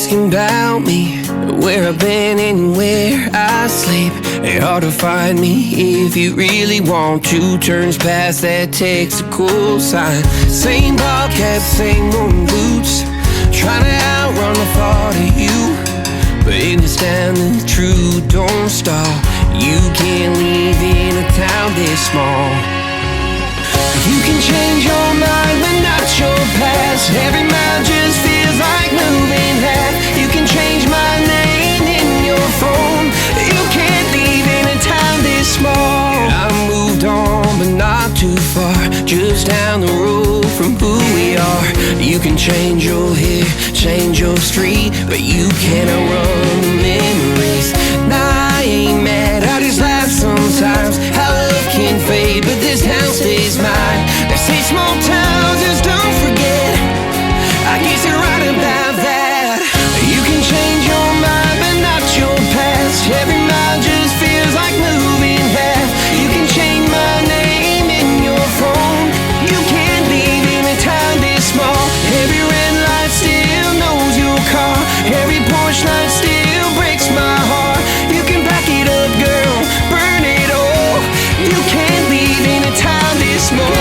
asking about me, where I've been and where I sleep. It's hard to find me if you really want to. Turns past that takes a cool sign. Same bobcat, same old boots, trying to outrun the thought of you. But in this town the truth don't stop. You can't leave in a town this small. You can change your mind but not your past. Every mile just feels like moving half. You can change my name in your phone. You can't leave in a town this small. I moved on but not too far, just down the road from who we are. You can change your hair, change your street, but you can't outrun the memories. Nah, I ain't mad, I just laugh sometimes. How love can fade, but this town stays mine. They say small towns just don't forget. I guess you're right about that. You can change your mind, but not your past. Every mile just feels like moving half. You can change my name in your phone. You can't leave in a town this small. Every red light still knows your car. Every porch light still breaks my heart. You can back it up, girl, burn it all. You can't leave in a town this small.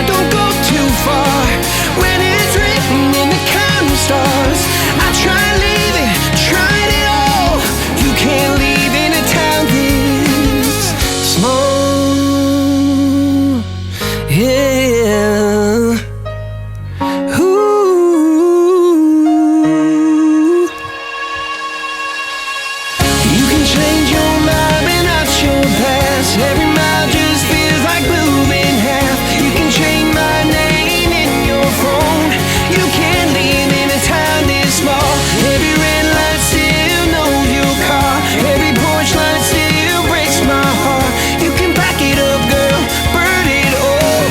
Don't go too far when it's written in the counting stars. I tried leaving, tried it all. You can't leave in a town this small. Yeah. Ooh. You can change your mind but not your past. Every mile just feels like moving half. You can change my name in your phone. You can't leave in a town this small. Every red light still knows your car. Every porch light still breaks my heart. You can back it up, girl, burn it all.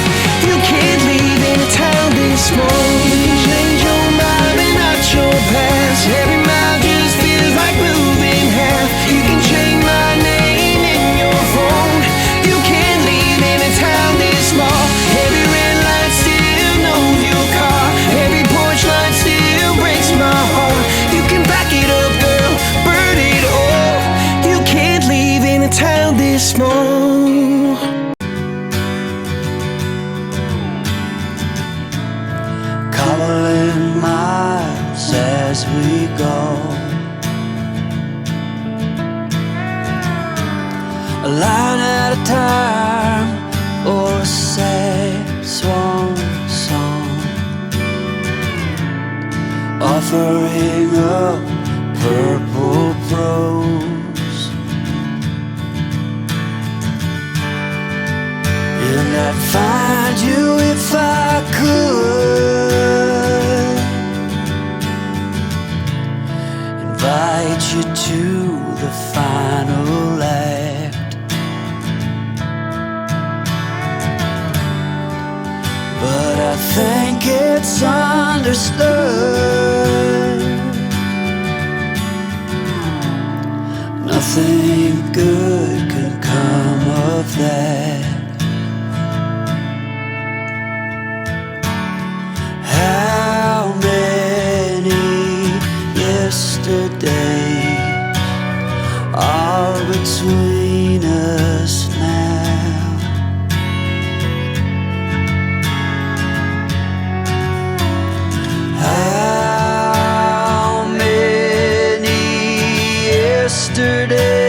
You can't leave in a town this small. You can change your mind but not your past. Every mile just feels like moving half. You can change my name in your phone. You can't leave in a town this small. Every red light still knows your car. Every porch light still breaks my heart. You can back it up, girl, burn it all. You can't leave in a town this small. Cobbling miles as we go, a line at a time, or a sad swan song, offering up purple prose. And I'd find you if I could, invite you to the final act. But I think it's understood nothing good can come of that. How many yesterdays are between us now? How many yesterdays